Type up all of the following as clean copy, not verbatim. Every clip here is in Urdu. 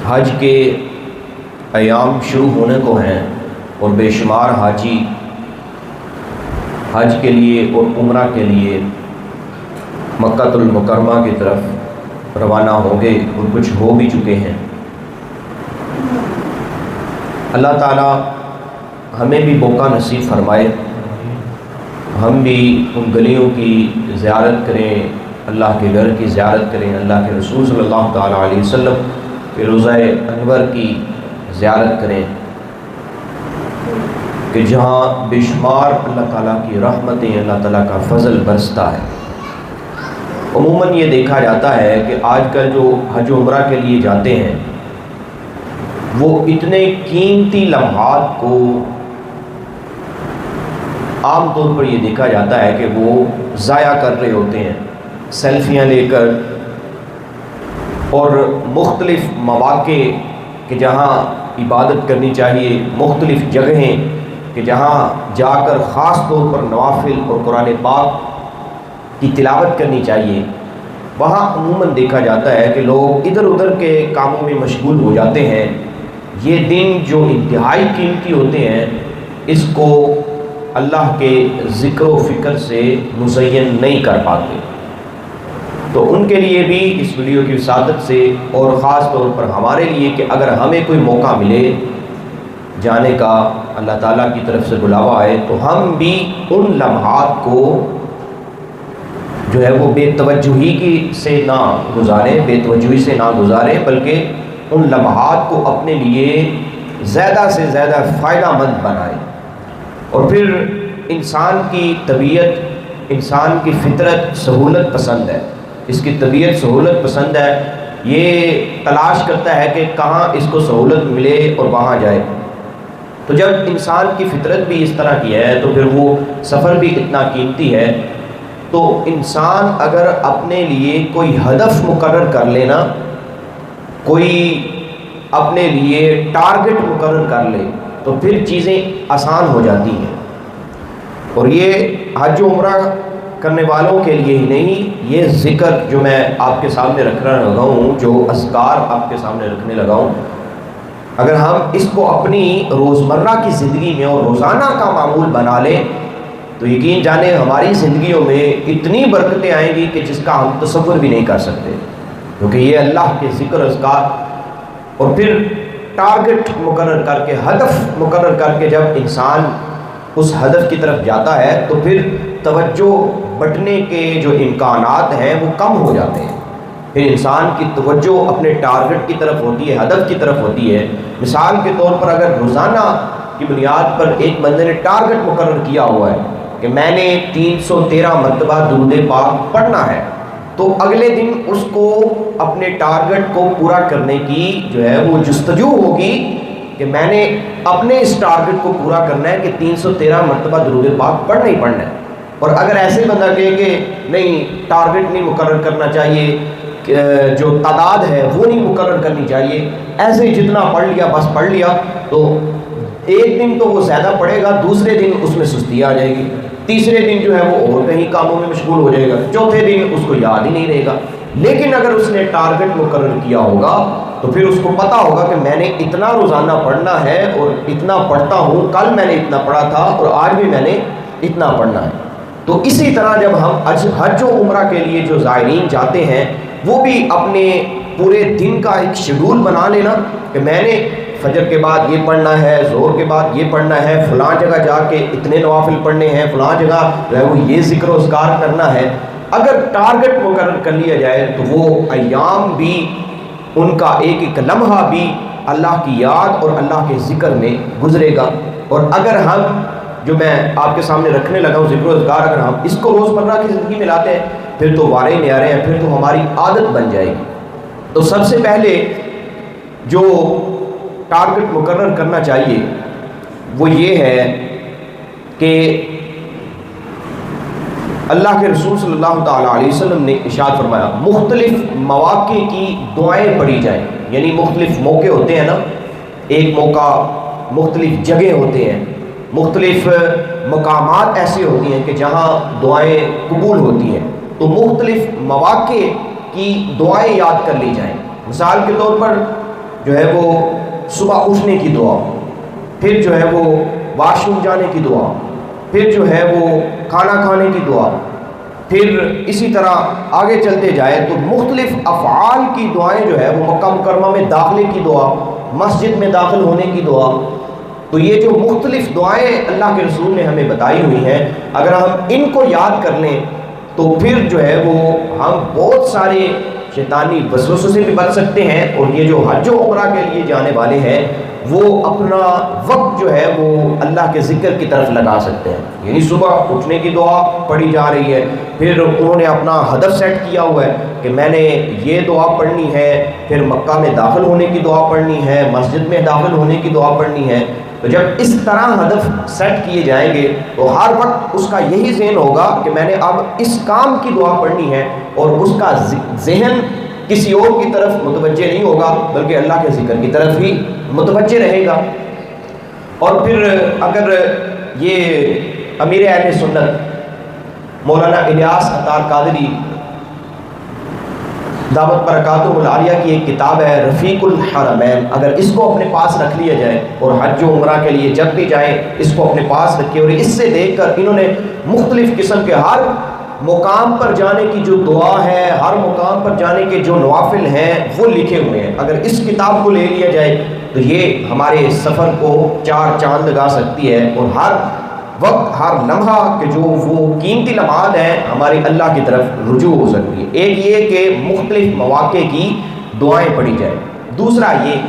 حج کے ایام شروع ہونے کو ہیں اور بے شمار حاجی حج کے لیے اور عمرہ کے لیے مکہ المکرمہ کی طرف روانہ ہوں گے اور کچھ ہو بھی چکے ہیں۔ اللہ تعالی ہمیں بھی موقع نصیب فرمائے، ہم بھی ان گلیوں کی زیارت کریں، اللہ کے گھر کی زیارت کریں، اللہ کے رسول صلی اللہ تعالیٰ علیہ وسلم کے روضہ انور کی زیارت کریں کہ جہاں بے شمار اللہ تعالیٰ کی رحمتیں، اللہ تعالیٰ کا فضل برستا ہے۔ عموماً یہ دیکھا جاتا ہے کہ آج کل جو حج و عمرہ کے لیے جاتے ہیں وہ اتنے قیمتی لمحات کو عام طور پر یہ دیکھا جاتا ہے کہ وہ ضائع کر رہے ہوتے ہیں، سیلفیاں لے کر اور مختلف مواقع کہ جہاں عبادت کرنی چاہیے، مختلف جگہیں کہ جہاں جا کر خاص طور پر نوافل اور قرآن پاک کی تلاوت کرنی چاہیے، وہاں عموماً دیکھا جاتا ہے کہ لوگ ادھر ادھر کے کاموں میں مشغول ہو جاتے ہیں۔ یہ دن جو انتہائی قیمتی ہوتے ہیں اس کو اللہ کے ذکر و فکر سے مزین نہیں کر پاتے۔ تو ان کے لیے بھی اس ویڈیو کی وساطت سے اور خاص طور پر ہمارے لیے کہ اگر ہمیں کوئی موقع ملے جانے کا، اللہ تعالیٰ کی طرف سے بلاوا آئے، تو ہم بھی ان لمحات کو جو ہے وہ بے توجہی سے نہ گزاریں، بلکہ ان لمحات کو اپنے لیے زیادہ سے زیادہ فائدہ مند بنائیں۔ اور پھر انسان کی طبیعت، انسان کی فطرت سہولت پسند ہے، اس کی طبیعت سہولت پسند ہے، یہ تلاش کرتا ہے کہ کہاں اس کو سہولت ملے اور وہاں جائے۔ تو جب انسان کی فطرت بھی اس طرح کی ہے تو پھر وہ سفر بھی اتنا قیمتی ہے۔ تو انسان اگر اپنے لیے کوئی ہدف مقرر کر لینا، کوئی اپنے لیے ٹارگٹ مقرر کر لے تو پھر چیزیں آسان ہو جاتی ہیں۔ اور یہ حج و عمرہ کرنے والوں کے لیے ہی نہیں، یہ ذکر جو میں آپ کے سامنے رکھنے لگا ہوں، جو اذکار آپ کے سامنے رکھنے لگا ہوں، اگر ہم اس کو اپنی روزمرہ کی زندگی میں اور روزانہ کا معمول بنا لیں تو یقین جانیں ہماری زندگیوں میں اتنی برکتیں آئیں گی کہ جس کا ہم تصور بھی نہیں کر سکتے، کیونکہ یہ اللہ کے ذکر اذکار اور پھر ٹارگٹ مقرر کر کے، ہدف مقرر کر کے جب انسان اس ہدف کی طرف جاتا ہے تو پھر توجہ بٹنے کے جو امکانات ہیں وہ کم ہو جاتے ہیں۔ پھر انسان کی توجہ اپنے ٹارگٹ کی طرف ہوتی ہے، ہدف کی طرف ہوتی ہے۔ مثال کے طور پر اگر روزانہ کی بنیاد پر ایک بندے نے ٹارگٹ مقرر کیا ہوا ہے کہ میں نے 313 مرتبہ درود پاک پڑھنا ہے، تو اگلے دن اس کو اپنے ٹارگٹ کو پورا کرنے کی جو ہے وہ جستجو ہوگی کہ میں نے اپنے اس ٹارگٹ کو پورا کرنا ہے کہ 313 مرتبہ درود پاک پڑھنا ہی پڑھنا ہے۔ اور اگر ایسے بندہ کہے کہ نہیں، ٹارگٹ نہیں مقرر کرنا چاہیے، جو تعداد ہے وہ نہیں مقرر کرنی چاہیے، ایسے ہی جتنا پڑھ لیا بس پڑھ لیا، تو ایک دن تو وہ زیادہ پڑھے گا، دوسرے دن اس میں سستی آ جائے گی، تیسرے دن جو ہے وہ اور کہیں کاموں میں مشغول ہو جائے گا، چوتھے دن اس کو یاد ہی نہیں رہے گا۔ لیکن اگر اس نے ٹارگٹ مقرر کیا ہوگا تو پھر اس کو پتا ہوگا کہ میں نے اتنا روزانہ پڑھنا ہے اور اتنا پڑھتا ہوں، کل میں نے اتنا پڑھا تھا اور آج بھی میں نے اتنا پڑھنا ہے۔ تو اسی طرح جب ہم حج و عمرہ کے لیے جو زائرین جاتے ہیں وہ بھی اپنے پورے دن کا ایک شیڈول بنا لینا کہ میں نے فجر کے بعد یہ پڑھنا ہے، ظہر کے بعد یہ پڑھنا ہے، فلاں جگہ جا کے اتنے نوافل پڑھنے ہیں، فلاں جگہ جو ہے وہ یہ ذکر و اذکار کرنا ہے۔ اگر ٹارگٹ مقرر کر لیا جائے تو وہ ایام بھی، ان کا ایک ایک لمحہ بھی اللہ کی یاد اور اللہ کے ذکر میں گزرے گا۔ اور اگر ہم جو میں آپ کے سامنے رکھنے لگا ہوں ذکر و اذکار، اگر ہم اس کو روزمرہ کی زندگی میں لاتے ہیں پھر تو وارے نیارے ہیں، پھر تو ہماری عادت بن جائے گی۔ تو سب سے پہلے جو ٹارگٹ مقرر کرنا چاہیے وہ یہ ہے کہ اللہ کے رسول صلی اللہ تعالیٰ علیہ وسلم نے ارشاد فرمایا مختلف مواقع کی دعائیں پڑھی جائیں، یعنی مختلف موقع ہوتے ہیں نا، ایک موقع مختلف جگہ ہوتے ہیں، مختلف مقامات ایسے ہوتی ہیں کہ جہاں دعائیں قبول ہوتی ہیں، تو مختلف مواقع کی دعائیں یاد کر لی جائیں۔ مثال کے طور پر جو ہے وہ صبح اٹھنے کی دعا، پھر جو ہے وہ واش روم جانے کی دعا، پھر جو ہے وہ کھانا کھانے کی دعا، پھر اسی طرح آگے چلتے جائے تو مختلف افعال کی دعائیں جو ہے وہ مکہ مکرمہ میں داخلے کی دعا، مسجد میں داخل ہونے کی دعا. تو یہ جو مختلف دعائیں اللہ کے رسول نے ہمیں بتائی ہوئی ہیں، اگر ہم ان کو یاد کر لیں تو پھر جو ہے وہ ہم بہت سارے شیطانی وسوسوں سے بھی بچ سکتے ہیں. اور یہ جو حج و عمرہ کے لیے جانے والے ہیں وہ اپنا وقت جو ہے وہ اللہ کے ذکر کی طرف لگا سکتے ہیں. یعنی صبح اٹھنے کی دعا پڑھی جا رہی ہے، پھر انہوں نے اپنا ہدف سیٹ کیا ہوا ہے کہ میں نے یہ دعا پڑھنی ہے، پھر مکہ میں داخل ہونے کی دعا پڑھنی ہے، مسجد میں داخل ہونے کی دعا پڑھنی ہے. تو جب اس طرح ہدف سیٹ کیے جائیں گے تو ہر وقت اس کا یہی ذہن ہوگا کہ میں نے اب اس کام کی دعا پڑھنی ہے، اور اس کا ذہن کسی اور کی طرف متوجہ نہیں ہوگا بلکہ اللہ کے ذکر کی طرف ہی متوجہ رہے گا. اور پھر اگر یہ امیر اہل سنت مولانا الیاس عطار قادری دعوت برکاتہ العالیہ کی ایک کتاب ہے رفیق الحرمین، اگر اس کو اپنے پاس رکھ لیا جائے اور حج و عمرہ کے لیے جب بھی جائیں اس کو اپنے پاس رکھیں، اور اس سے دیکھ کر انہوں نے مختلف قسم کے ہر مقام پر جانے کی جو دعا ہے، ہر مقام پر جانے کے جو نوافل ہیں وہ لکھے ہوئے ہیں. اگر اس کتاب کو لے لیا جائے تو یہ ہمارے سفر کو 4 چاند لگا سکتی ہے، اور ہر وقت ہر لمحہ کہ جو وہ قیمتی لمحات ہیں ہماری اللہ کی طرف رجوع ہو سکتی ہے. ایک یہ کہ مختلف مواقع کی دعائیں پڑھی جائیں، دوسرا یہ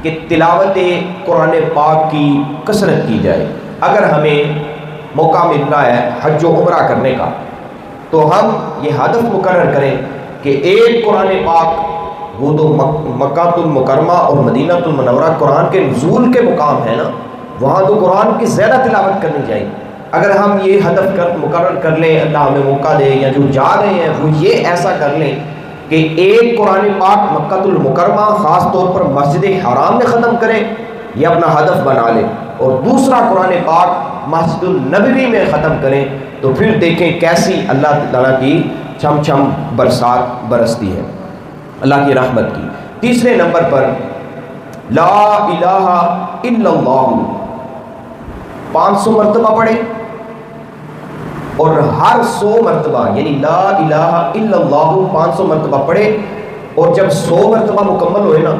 کہ تلاوت قرآن پاک کی کثرت کی جائے. اگر ہمیں موقع ملنا ہے حج و عمرہ کرنے کا تو ہم یہ ہدف مقرر کریں کہ ایک قرآن پاک، وہ تو مکہ المکرمہ اور مدینہ المنورہ قرآن کے نزول کے مقام ہے نا، وہاں تو قرآن کی زیادہ تلاوت کرنی چاہیے. اگر ہم یہ ہدف مقرر کر لیں، اللہ ہمیں موقع دے، یا جو جا رہے ہیں وہ یہ ایسا کر لیں کہ ایک قرآن پاک مکہ المکرمہ خاص طور پر مسجد حرام میں ختم کریں، یہ اپنا ہدف بنا لیں، اور دوسرا قرآن پاک مسجد النبوی میں ختم کریں، تو پھر دیکھیں کیسی اللہ تعالیٰ کی چھم چھم برسات برستی ہے، اللہ کی رحمت کی. تیسرے نمبر پر لا الہ الا اللہ 500 مرتبہ پڑھیں، اور ہر 100 مرتبہ یعنی لا الہ الا اللہ 500 مرتبہ پڑھیں، اور جب 100 مرتبہ مکمل ہوئے نا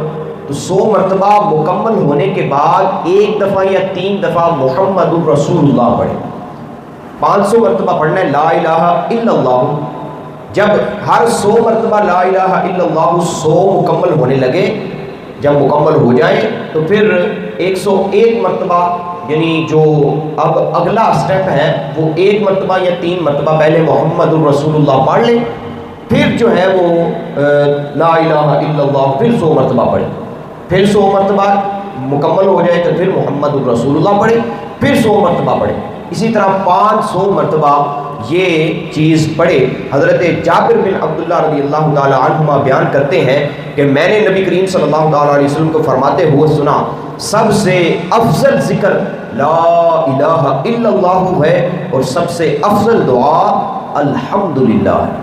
تو 100 مرتبہ مکمل ہونے کے بعد 1 دفعہ یا 3 دفعہ محمد الرسول اللہ پڑھیں. 500 مرتبہ پڑھنا ہے لا الہ الا اللہ. جب ہر 100 مرتبہ لا الہ الا اللہ 100 مکمل ہونے لگے، جب مکمل ہو جائیں تو پھر 101 مرتبہ یعنی جو اب اگلا سٹیپ ہے وہ 1 مرتبہ یا 3 مرتبہ پہلے محمد الرسول اللہ پڑھ لیں، پھر جو ہے وہ لا الہ الا اللہ پھر 100 مرتبہ پڑھیں، پھر 100 مرتبہ مکمل ہو جائے تو پھر محمد الرسول اللہ پڑھیں، پھر 100 مرتبہ پڑھیں. اسی طرح 500 مرتبہ یہ چیز پڑھے. حضرت جابر بن عبداللہ رضی اللہ تعالی عنہما بیان کرتے ہیں کہ میں نے نبی کریم صلی اللہ تعالی علیہ وسلم کو فرماتے ہوئے سنا، سب سے افضل ذکر لا الہ الا اللہ ہے، اور سب سے افضل دعا الحمدللہ ہے.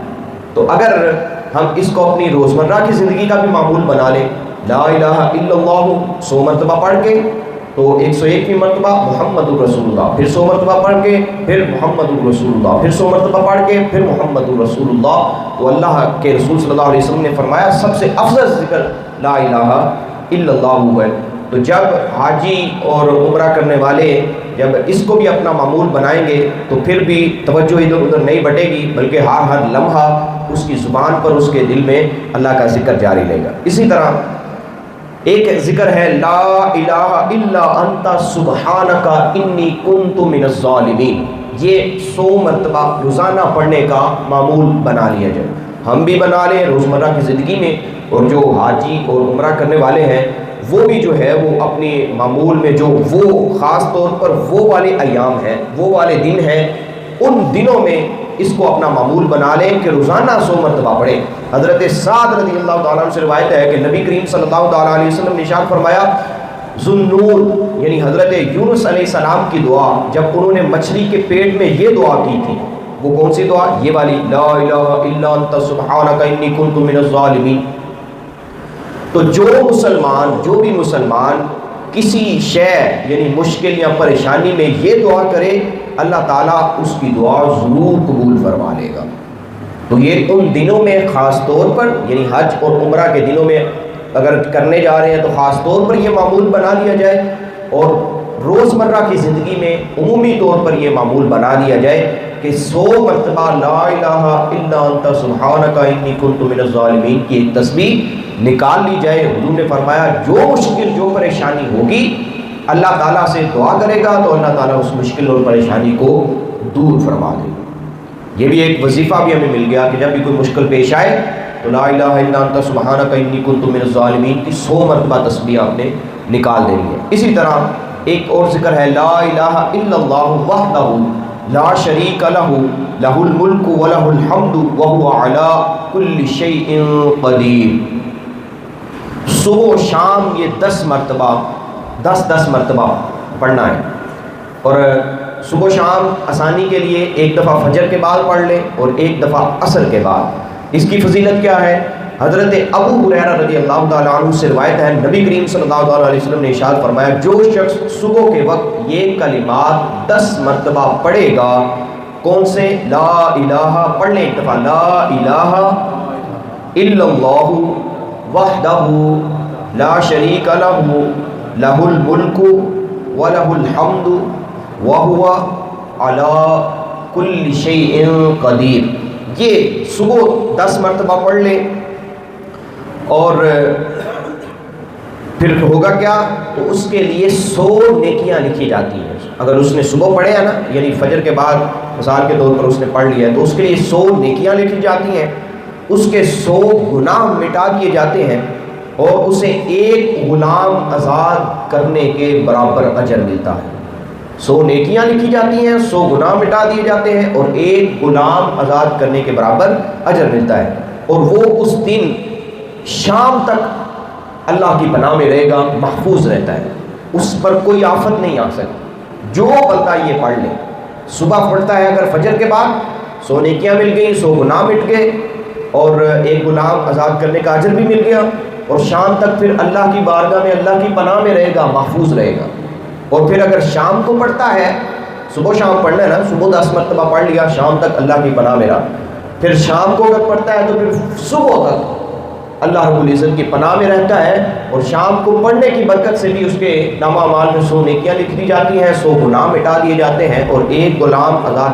تو اگر ہم اس کو اپنی روزمرہ کی زندگی کا بھی معمول بنا لیں، لا الہ الا اللہ 100 مرتبہ پڑھ کے تو 101ویں مرتبہ محمد الرسول اللہ، پھر 100 مرتبہ پڑھ کے پھر محمد الرسول اللہ، پھر 100 مرتبہ پڑھ کے پھر محمد الرسول اللہ. تو اللہ کے رسول صلی اللہ علیہ وسلم نے فرمایا سب سے افضل ذکر لا الہ الا اللہ ہے. تو جب حاجی اور عمرہ کرنے والے جب اس کو بھی اپنا معمول بنائیں گے تو پھر بھی توجہ ادھر ادھر نہیں بٹے گی، بلکہ ہر لمحہ اس کی زبان پر اس کے دل میں اللہ کا ذکر جاری رہے گا. اسی طرح ایک ذکر ہے لا الہ الا انت سبحانک انی کنت من الظالمین. یہ 100 مرتبہ روزانہ پڑھنے کا معمول بنا لیا جائے. ہم بھی بنا لیں روزمرہ کی زندگی میں، اور جو حاجی اور عمرہ کرنے والے ہیں وہ بھی جو ہے وہ اپنے معمول میں جو وہ خاص طور پر وہ والے ایام ہیں، وہ والے دن ہیں، ان دنوں میں اس کو اپنا معمول بنا لیں کہ روزانہ 100 مرتبہ پڑھیں. حضرت سعد رضی اللہ تعالیٰ عنہ سے روایت ہے کہ نبی کریم صلی اللہ تعالیٰ علیہ وسلم نے ارشاد فرمایا ذُنُّور یعنی حضرت یونس علیہ السلام کی دعا، جب انہوں نے مچھلی کے پیٹ میں یہ دعا کی تھی، وہ کون سی دعا؟ یہ والی لا الہ الا انت سبحانک انی کنت من الظالمین. تو جو بھی مسلمان کسی شے یعنی مشکل یا پریشانی میں یہ دعا کرے، اللہ تعالیٰ اس کی دعا ضرور قبول فرما لے گا۔ تو یہ ان دنوں میں خاص طور پر، یعنی حج اور عمرہ کے دنوں میں اگر کرنے جا رہے ہیں تو خاص طور پر یہ معمول بنا لیا جائے، اور روزمرہ کی زندگی میں عمومی طور پر یہ معمول بنا لیا جائے کہ 100 مرتبہ لا الہ الا انت سبحانک انی کنت من الظالمین کی ایک تسبیح نکال لی جائے۔ حضور نے فرمایا جو مشکل جو پریشانی ہوگی اللہ تعالیٰ سے دعا کرے گا تو اللہ تعالیٰ اس مشکل اور پریشانی کو دور فرما دے گا۔ یہ بھی ایک وظیفہ بھی ہمیں مل گیا کہ جب بھی کوئی مشکل پیش آئے تو لا الہ الا انت سبحانک انی کنت من الظالمین کی 100 مرتبہ تسبیح آپ نے نکال دینی ہے۔ اسی طرح ایک اور ذکر ہے لا الہ الا اللہ وحدہ لا شریک لہ لہ الملک ولہ الحمد وہو علی کل شیء قدیر۔ صبح و شام یہ 10 مرتبہ پڑھنا ہے، اور صبح و شام آسانی کے لیے ایک دفعہ فجر کے بعد پڑھ لیں اور ایک دفعہ عصر کے بعد۔ اس کی فضیلت کیا ہے؟ حضرت ابو ہریرہ رضی اللہ تعالیٰ عنہ سے روایت ہے، نبی کریم صلی اللہ علیہ وسلم نے ارشاد فرمایا جو شخص صبح کے وقت یہ کلمات 10 مرتبہ پڑھے گا، کون سے؟ لا الہ، پڑھ لیں ایک دفعہ، لا الہ الا اللہ وحدہ لا شریک لہ لہ الملک ولہ الحمد وہو علی کل شیء قدیر۔ یہ صبح 10 مرتبہ پڑھ لیں، اور پھر ہوگا کیا؟ تو اس کے لیے 100 نیکیاں لکھی جاتی ہیں۔ اگر اس نے صبح پڑھے ہیں نا، یعنی فجر کے بعد مثال کے طور پر اس نے پڑھ لیا ہے، تو اس کے لیے 100 نیکیاں لکھی جاتی ہیں، اس کے 100 گناہ مٹا دیے جاتے ہیں، اور اسے ایک غلام آزاد کرنے کے برابر اجر ملتا ہے۔ 100 نیکیاں لکھی جاتی ہیں، 100 گناہ مٹا دیے جاتے ہیں، اور ایک غلام آزاد کرنے کے برابر اجر ملتا ہے، اور وہ اس دن شام تک اللہ کی پناہ میں رہے گا، محفوظ رہتا ہے، اس پر کوئی آفت نہیں آ سکتی۔ جو بندہ یہ پڑھ لے، صبح پڑھتا ہے اگر فجر کے بعد، 100 نیکیاں مل گئیں، 100 گناہ مٹ گئے، اور ایک غلام آزاد کرنے کا اجر بھی مل گیا، اور شام تک پھر اللہ کی بارگاہ میں اللہ کی پناہ میں رہے گا، محفوظ رہے گا۔ اور پھر اگر شام کو پڑھتا ہے، صبح شام پڑھنا ہے نا، صبح 10 مرتبہ پڑھ لیا، شام تک اللہ کی پناہ میں رہا، پھر شام کو اگر پڑھتا ہے تو پھر صبح تک اللہ رب العزت کی پناہ میں رہتا ہے، اور شام کو پڑھنے کی برکت سے بھی اس کے نامہ اعمال میں 100 نیکیاں لکھ دی جاتی ہیں، 100 گناہ مٹا دیے جاتے ہیں، اور ایک غلام آزاد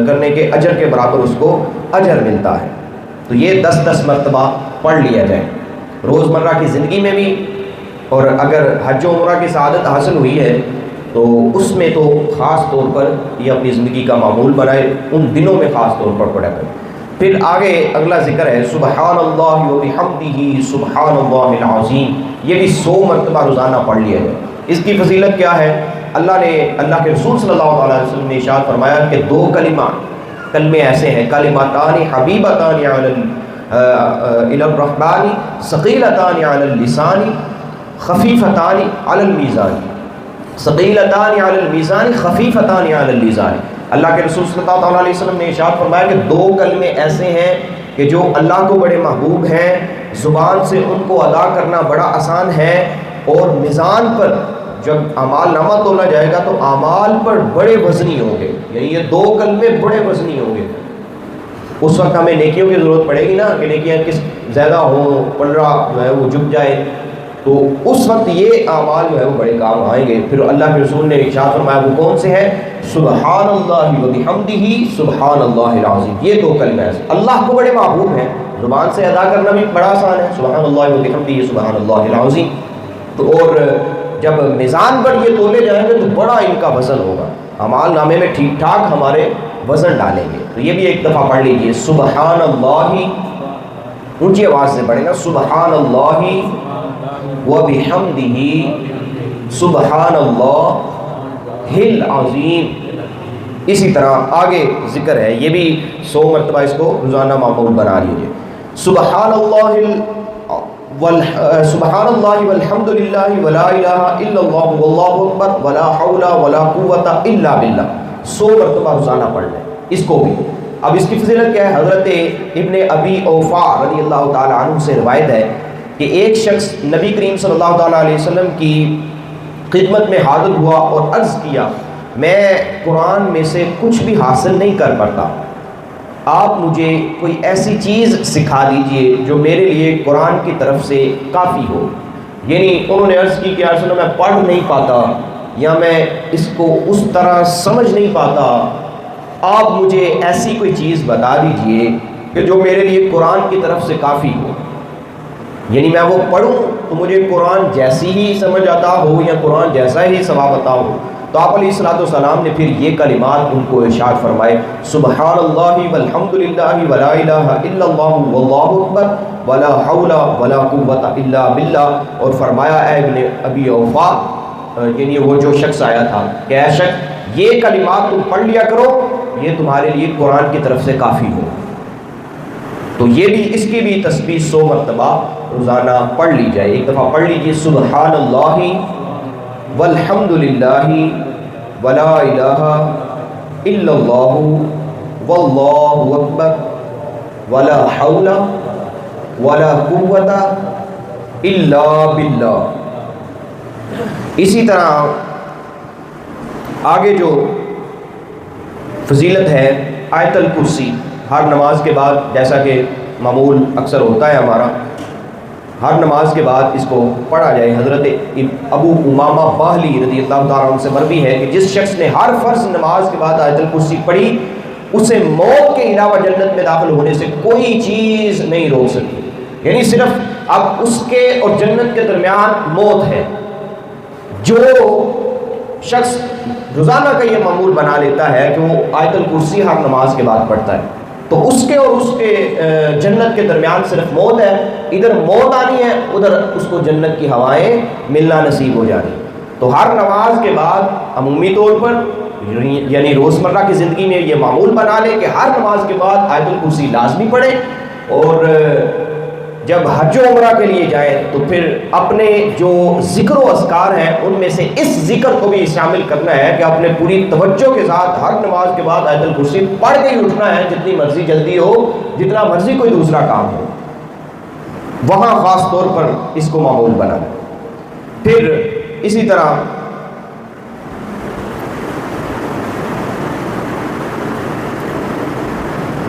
کرنے کے اجر کے برابر اس کو اجر ملتا ہے۔ تو یہ 10 مرتبہ پڑھ لیا جائے روزمرہ کی زندگی میں بھی، اور اگر حج و عمرہ کی سعادت حاصل ہوئی ہے تو اس میں تو خاص طور پر یہ اپنی زندگی کا معمول بنائے، ان دنوں میں خاص طور پر پڑھا کرے۔ پھر آگے اگلا ذکر ہے سبحان اللہ و بحمدہ سبحان اللہ العظیم، یہ بھی 100 مرتبہ روزانہ پڑھ لیا جائے۔ اس کی فضیلت کیا ہے؟ اللہ کے رسول صلی اللہ علیہ وسلم نے ارشاد فرمایا کہ 2 کلمے ایسے ہیں، کلمتان حبیبتان الی الرحمن ثقیلتان علی اللسان خفیفتان علی المیزان، ثقیلتان علی المیزان خفیفتان علی اللسان۔ اللہ کے رسول صلی اللہ علیہ وسلم نے ارشاد فرمایا کہ 2 کلمے ایسے ہیں کہ جو اللہ کو بڑے محبوب ہیں، زبان سے ان کو ادا کرنا بڑا آسان ہے، اور میزان پر جب اعمال نامہ تولا جائے گا تو اعمال پر بڑے وزنی ہوں گے، یعنی یہ 2 کلمے بڑے وزنی ہوں گے۔ اس وقت ہمیں نیکیوں کی ضرورت پڑے گی نا، کہ نیکیاں کس زیادہ ہوں، پلڑا جو ہے وہ جھک جائے، تو اس وقت یہ اعمال جو ہے وہ بڑے کام آئیں گے۔ پھر اللہ کے رسول نے ارشاد فرمایا وہ کون سے ہیں؟ سبحان اللہ و بحمدہ سبحان اللہ العظیم۔ یہ 2 کلمے ہیں، اللہ کو بڑے محبوب ہیں، زبان سے ادا کرنا بھی بڑا آسان ہے، سبحان اللہ و بحمدہ سبحان اللہ العظیم۔ تو اور جب میزان پر یہ تولے جائیں گے تو بڑا ان کا وزن ہوگا، اعمال نامے میں ٹھیک ٹھاک ہمارے وزن ڈالیں گے۔ تو یہ بھی ایک دفعہ پڑھ لیجیے، سبحان اللہ، اونچی آواز سے پڑھیں گا، سبحان اللہ وبحمدہ سبحان اللہ العظیم۔ اسی طرح آگے ذکر ہے، یہ بھی 100 مرتبہ اس کو روزانہ معمول بنا لیجیے، سبحان اللہ والحمد للہ ولا الہ الا اللہ واللہ اکبر ولا حول ولا قوت الا باللہ، 100 مرتبہ روزانہ پڑھ لیں اس کو بھی۔ اب اس کی فضیلت کیا ہے؟ حضرت ابن ابی اوفا رضی اللہ تعالیٰ عنہ سے روایت ہے کہ ایک شخص نبی کریم صلی اللہ تعالیٰ علیہ وسلم کی خدمت میں حاضر ہوا اور عرض کیا میں قرآن میں سے کچھ بھی حاصل نہیں کر پاتا، آپ مجھے کوئی ایسی چیز سکھا دیجئے جو میرے لیے قرآن کی طرف سے کافی ہو۔ یعنی انہوں نے عرض کی کہ یا رسول اللہ میں پڑھ نہیں پاتا یا میں اس کو اس طرح سمجھ نہیں پاتا، آپ مجھے ایسی کوئی چیز بتا دیجئے کہ جو میرے لیے قرآن کی طرف سے کافی ہو، یعنی میں وہ پڑھوں تو مجھے قرآن جیسی ہی سمجھ آتا ہو یا قرآن جیسا ہی ثواب عطا ہو۔ تو آپ علیہ السلام نے پھر یہ کلمات ان کو ارشاد فرمائے، سبحان اللہ والحمد للہ ولا الہ الا اللہ واللہ اکبر ولا حول ولا قوت الا باللہ، اور فرمایا اے ابن ابی اوفا، یعنی وہ جو شخص آیا تھا کہ اے شخص یہ کلمات تم پڑھ لیا کرو، یہ تمہارے لیے قرآن کی طرف سے کافی ہو۔ تو یہ بھی اس کی بھی تسبیح 100 مرتبہ روزانہ پڑھ لی جائے۔ ایک دفعہ پڑھ لیجیے سبحان اللہ والحمد للہ ولا الہ الا اللہ واللہ اکبر ولا حول ولا قوت الا باللہ۔ اسی طرح آگے جو فضیلت ہے آیت الکرسی، ہر نماز کے بعد جیسا کہ معمول اکثر ہوتا ہے ہمارا، ہر نماز کے بعد اس کو پڑھا جائے۔ حضرت ابو امامہ باہلی رضی اللہ تعالیٰ عنہ سے مروی ہے کہ جس شخص نے ہر فرض نماز کے بعد آیت الکرسی پڑھی اسے موت کے علاوہ جنت میں داخل ہونے سے کوئی چیز نہیں روک سکتی، یعنی صرف اب اس کے اور جنت کے درمیان موت ہے۔ جو شخص روزانہ کا یہ معمول بنا لیتا ہے کہ وہ آیت الکرسی ہر نماز کے بعد پڑھتا ہے تو اس کے اور اس کے جنت کے درمیان صرف موت ہے، ادھر موت آنی ہے ادھر اس کو جنت کی ہوائیں ملنا نصیب ہو جانی۔ تو ہر نماز کے بعد عمومی طور پر یعنی روزمرہ کی زندگی میں یہ معمول بنا لیں کہ ہر نماز کے بعد آیت الکرسی لازمی پڑھیں، اور جب حج و عمرہ کے لیے جائیں تو پھر اپنے جو ذکر و اذکار ہیں ان میں سے اس ذکر کو بھی شامل کرنا ہے کہ اپنے پوری توجہ کے ساتھ ہر نماز کے بعد آیت الکرسی پڑھ کے ہی اٹھنا ہے، جتنی مرضی جلدی ہو، جتنا مرضی کوئی دوسرا کام ہو، وہاں خاص طور پر اس کو معمول بنا۔ پھر اسی طرح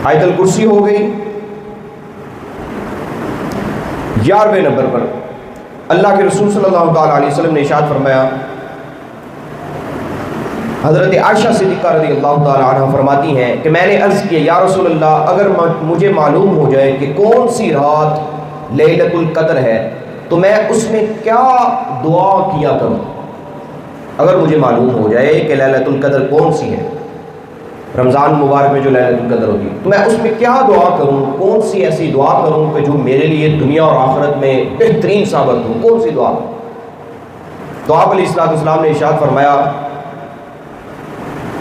آیت الکرسی ہو گئی۔ 11ویں نمبر پر اللہ کے رسول صلی اللہ تعالیٰ علیہ وسلم نے ارشاد فرمایا، حضرت عائشہ صدیقہ رضی اللہ تعالیٰ عنہ فرماتی ہیں کہ میں نے عرض کیا یا رسول اللہ اگر مجھے معلوم ہو جائے کہ کون سی رات لیلۃ القدر ہے تو میں اس میں کیا دعا کیا کروں۔ اگر مجھے معلوم ہو جائے کہ لیلۃ القدر کون سی ہے، رمضان مبارک میں جو لیلۃ القدر ہوتی ہے، تو میں اس میں کیا دعا کروں، کون سی ایسی دعا کروں کہ جو میرے لیے دنیا اور آخرت میں بہترین ثابت ہو، کون سی دعا؟ تو آپ علیہ السلام نے ارشاد فرمایا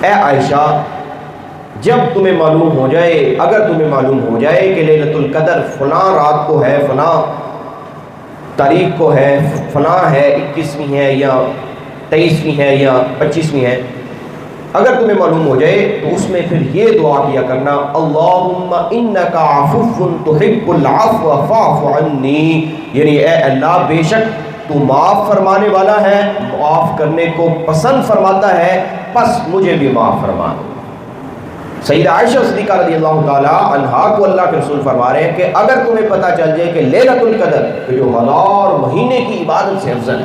اے عائشہ جب تمہیں معلوم ہو جائے، اگر تمہیں معلوم ہو جائے کہ لیلۃ القدر فلاں رات کو ہے، فلاں تاریخ کو ہے، فلاں ہے 21ویں ہے یا 23ویں ہے یا 25ویں ہے، اگر تمہیں معلوم ہو جائے تو اس میں پھر یہ دعا کیا کرنا اللہم انک عفو تحب العفو فاعف عنی، یعنی اے اللہ بے شک تو معاف فرمانے والا ہے، معاف کرنے کو پسند فرماتا ہے، پس مجھے بھی معاف فرما۔ سیدہ عائشہ صدیقہ رضی اللہ تعالی عنہا کو اللہ کے رسول فرما رہے ہیں کہ اگر تمہیں پتہ چل جائے کہ لیلۃ القدر جو 1000 مہینے کی عبادت سے افضل ہے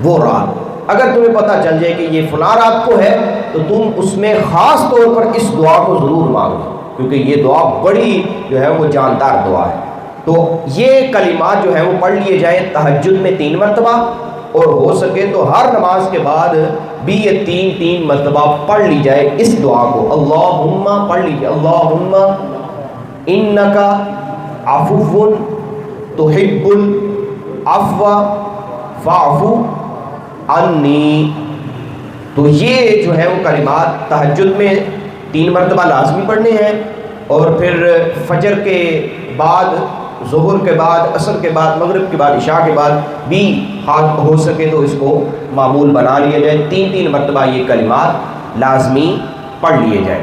وہ رات، اگر تمہیں پتہ چل جائے کہ یہ فلاں رات کو ہے تو تم اس میں خاص طور پر اس دعا کو ضرور مانگو، کیونکہ یہ دعا بڑی جو ہے وہ جاندار دعا ہے۔ تو یہ کلمات جو ہیں وہ پڑھ لیے جائیں تہجد میں 3 مرتبہ، اور ہو سکے تو ہر نماز کے بعد بھی یہ 3 مرتبہ پڑھ لی جائے اس دعا کو۔ اللہم پڑھ لیجیے اللہم انک عفو تحب العفو فاعف عنی۔ تو یہ جو ہے وہ کلمات تہجد میں 3 مرتبہ لازمی پڑھنے ہیں، اور پھر فجر کے بعد، ظہر کے بعد، عصر کے بعد، مغرب کے بعد، عشاء کے بعد بھی ہو سکے تو اس کو معمول بنا لیا جائے، 3 مرتبہ یہ کلمات لازمی پڑھ لیے جائیں۔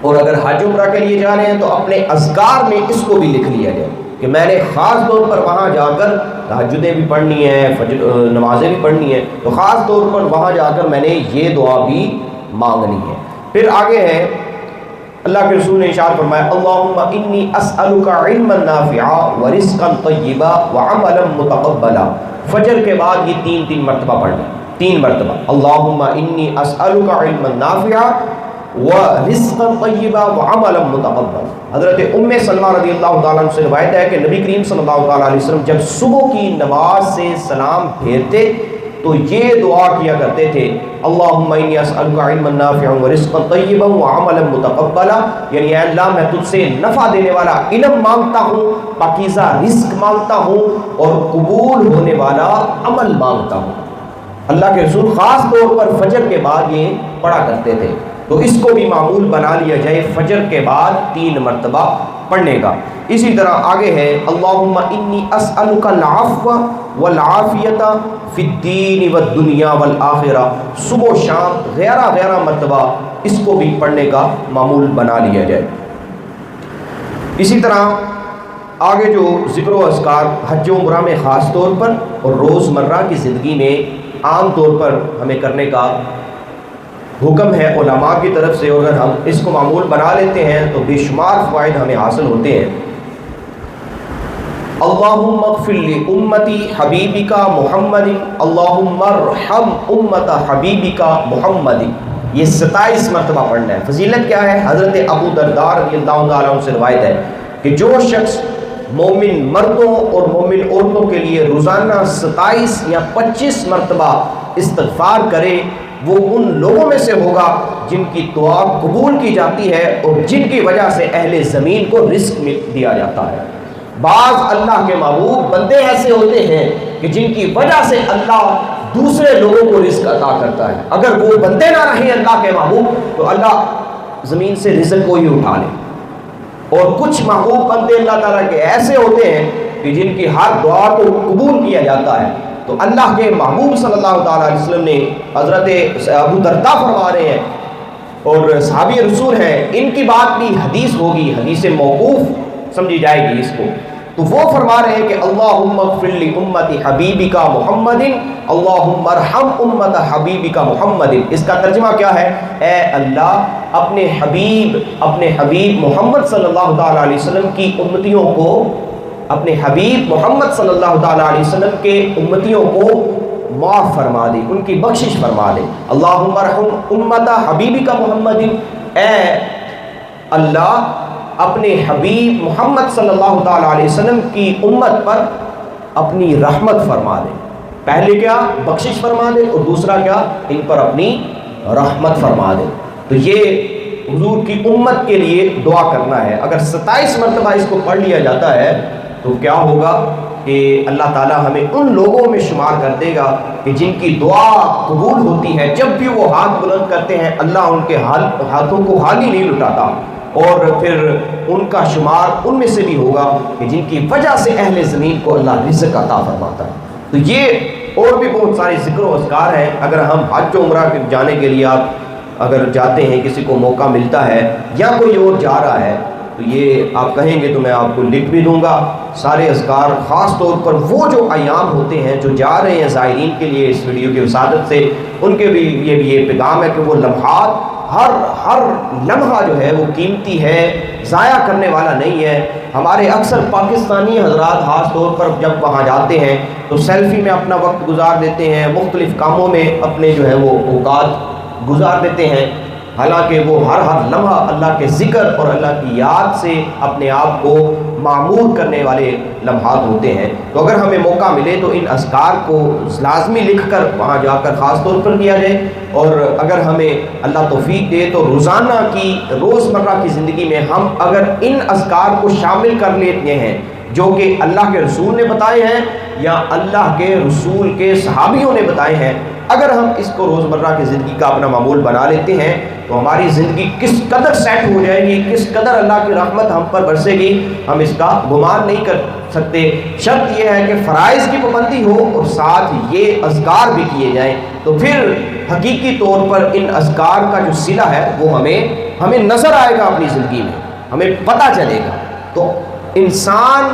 اور اگر حج عمرہ کے لیے جا رہے ہیں تو اپنے اذکار میں اس کو بھی لکھ لیا جائے کہ میں نے خاص طور پر وہاں جا کر تہجدیں بھی پڑھنی ہیں، فجر نمازیں بھی پڑھنی ہیں، تو خاص طور پر وہاں جا کر میں نے یہ دعا بھی مانگنی ہے۔ پھر آگے ہے اللہ کے رسول نے ارشاد فرمایا اللہم انی اسألک علما نافعا ورزقا طیبا وعملا متقبلا۔ فجر کے بعد یہ تین مرتبہ پڑھنا، 3 مرتبہ، اللہم انی اسألک علما نافعا ورزقا طیبا وعملا متقبلا۔ حضرت ام سلمہ رضی اللہ تعالیٰ عنہ سے روایت ہے کہ نبی کریم صلی اللہ تعالیٰ علیہ وسلم جب صبح کی نماز سے سلام پھیرتے تو یہ دعا کیا کرتے تھے اللہم انی اسألک علما نافعا ورزقا طیبا وعملا متقبلا، یعنی اے اللہ میں تجھ سے نفع دینے والا علم مانگتا ہوں، پاکیزہ رزق مانگتا ہوں اور قبول ہونے والا عمل مانگتا ہوں۔ اللہ کے رسول خاص طور پر فجر کے بعد یہ پڑھا کرتے تھے، تو اس کو بھی معمول بنا لیا جائے فجر کے بعد 3 مرتبہ پڑھنے کا۔ اسی طرح آگے ہے اللہم انی اسألک العفو والعافیۃ فی الدین والدنیا والآخرہ، صبح و شام 11 مرتبہ اس کو بھی پڑھنے کا معمول بنا لیا جائے۔ اسی طرح آگے جو ذکر و اذکار حج و عمرہ میں خاص طور پر اور روزمرہ کی زندگی میں عام طور پر ہمیں کرنے کا حکم ہے علماء کی طرف سے، اور اگر ہم اس کو معمول بنا لیتے ہیں تو بے شمار فوائد ہمیں حاصل ہوتے ہیں۔ اللہم اغفر لامتی حبیبک محمد، اللہم ارحم امت حبیبک محمد، یہ 27 مرتبہ پڑھنا ہے۔ فضیلت کیا ہے؟ حضرت ابو درداء رضی اللہ تعالیٰ عنہ سے روایت ہے کہ جو شخص مومن مردوں اور مومن عورتوں کے لیے روزانہ 27 یا 25 مرتبہ استغفار کرے وہ ان لوگوں میں سے ہوگا جن کی دعا قبول کی جاتی ہے اور جن کی وجہ سے اہل زمین کو رزق دیا جاتا ہے۔ بعض اللہ کے محبوب بندے ایسے ہوتے ہیں کہ جن کی وجہ سے اللہ دوسرے لوگوں کو رزق عطا کرتا ہے، اگر وہ بندے نہ رہیں اللہ کے محبوب تو اللہ زمین سے رزق کو ہی اٹھا لے۔ اور کچھ محبوب بندے اللہ تعالیٰ کے ایسے ہوتے ہیں کہ جن کی ہر دعا کو قبول کیا جاتا ہے۔ تو اللہ کے محبوب صلی اللہ تعالیٰ علیہ وسلم نے حضرت ابو درداء فرما رہے ہیں اور صحابی رسول ہیں، ان کی بات بھی حدیث ہوگی، حدیث موقوف سمجھی جائے گی اس کو، تو وہ فرما رہے ہیں کہ اللہم اغفر لامت حبیبک محمد، اللہم ارحم امت حبیبک محمد۔ اس کا ترجمہ کیا ہے؟ اے اللہ اپنے حبیب محمد صلی اللہ تعالیٰ علیہ وسلم کی امتیوں کو، اپنے حبیب محمد صلی اللہ تعالیٰ علیہ وسلم کے امتیوں کو معاف فرما دے، ان کی بخشش فرما دے۔ اللہم ارحم امت حبیبک محمد، اے اللہ اپنے حبیب محمد صلی اللہ تعالیٰ علیہ وسلم کی امت پر اپنی رحمت فرما دے۔ پہلے کیا؟ بخشش فرما دے، اور دوسرا کیا؟ ان پر اپنی رحمت فرما دے۔ تو یہ حضور کی امت کے لیے دعا کرنا ہے۔ اگر 27 مرتبہ اس کو پڑھ لیا جاتا ہے تو کیا ہوگا کہ اللہ تعالیٰ ہمیں ان لوگوں میں شمار کر دے گا کہ جن کی دعا قبول ہوتی ہے، جب بھی وہ ہاتھ بلند کرتے ہیں اللہ ان کے ہاتھوں کو خالی نہیں لٹاتا، اور پھر ان کا شمار ان میں سے بھی ہوگا کہ جن کی وجہ سے اہل زمین کو اللہ رزق عطا فرماتا ہے۔ تو یہ اور بھی بہت سارے ذکر و اذکار ہیں۔ اگر ہم حج و عمرہ جانے کے لیے آپ اگر جاتے ہیں، کسی کو موقع ملتا ہے یا کوئی اور جا رہا ہے تو یہ آپ کہیں گے تو میں آپ کو لکھ بھی دوں گا سارے اذکار، خاص طور پر وہ جو ایام ہوتے ہیں جو جا رہے ہیں زائرین کے لیے اس ویڈیو کی وسادت سے، ان کے بھی یہ پیغام ہے کہ وہ لمحات، ہر لمحہ جو ہے وہ قیمتی ہے، ضائع کرنے والا نہیں ہے۔ ہمارے اکثر پاکستانی حضرات خاص طور پر جب وہاں جاتے ہیں تو سیلفی میں اپنا وقت گزار دیتے ہیں، مختلف کاموں میں اپنے جو ہے وہ اوقات گزار دیتے ہیں، حالانکہ وہ ہر لمحہ اللہ کے ذکر اور اللہ کی یاد سے اپنے آپ کو معمور کرنے والے لمحات ہوتے ہیں۔ تو اگر ہمیں موقع ملے تو ان اذکار کو لازمی لکھ کر وہاں جا کر خاص طور پر کیا جائے، اور اگر ہمیں اللہ توفیق دے تو روزانہ کی روزمرہ کی زندگی میں ہم اگر ان اذکار کو شامل کر لیتے ہیں جو کہ اللہ کے رسول نے بتائے ہیں یا اللہ کے رسول کے صحابیوں نے بتائے ہیں، اگر ہم اس کو روزمرہ کی زندگی کا اپنا معمول بنا لیتے ہیں تو ہماری زندگی کس قدر سیٹ ہو جائے گی، کس قدر اللہ کی رحمت ہم پر برسے گی، ہم اس کا گمان نہیں کر سکتے۔ شرط یہ ہے کہ فرائض کی پابندی ہو اور ساتھ یہ اذکار بھی کیے جائیں، تو پھر حقیقی طور پر ان اذکار کا جو صلہ ہے وہ ہمیں نظر آئے گا اپنی زندگی میں، ہمیں پتہ چلے گا۔ تو انسان،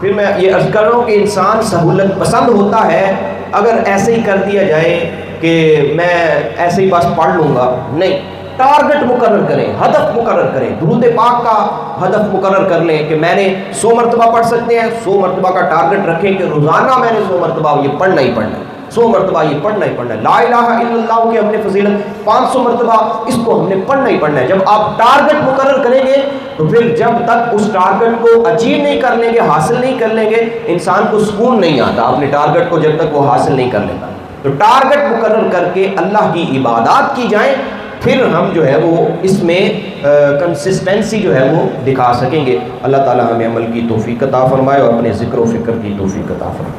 پھر میں یہ عرض کر رہا ہوں کہ انسان سہولت پسند ہوتا ہے۔ اگر ایسے ہی کر دیا جائے کہ میں ایسے ہی بس پڑھ لوں گا، نہیں، ٹارگٹ مقرر کریں، ہدف مقرر کریں۔ درود پاک کا ہدف مقرر کر لیں کہ میں نے 100 مرتبہ پڑھ سکتے ہیں، 100 مرتبہ کا ٹارگٹ رکھیں کہ روزانہ میں نے 100 مرتبہ یہ پڑھنا ہی پڑھنا ہے، 100 مرتبہ یہ پڑھنا ہی پڑھنا ہے۔ لا الہ الا اللہ کی ہم نے فضیلت 500 مرتبہ اس کو ہم نے پڑھنا ہی پڑھنا ہے۔ جب آپ ٹارگٹ مقرر کریں گے تو پھر جب تک اس ٹارگٹ کو اچیو نہیں کر لیں گے، حاصل نہیں کر لیں گے، انسان کو سکون نہیں آتا اپنے ٹارگٹ کو جب تک وہ حاصل نہیں کر لیتا۔ تو ٹارگٹ مقرر کر کے اللہ کی عبادات کی جائیں، پھر ہم جو ہے وہ اس میں کنسسٹنسی جو ہے وہ دکھا سکیں گے۔ اللہ تعالی ہمیں عمل کی توفیق عطا فرمائے اور اپنے ذکر و فکر کی توفیق عطا فرمائے۔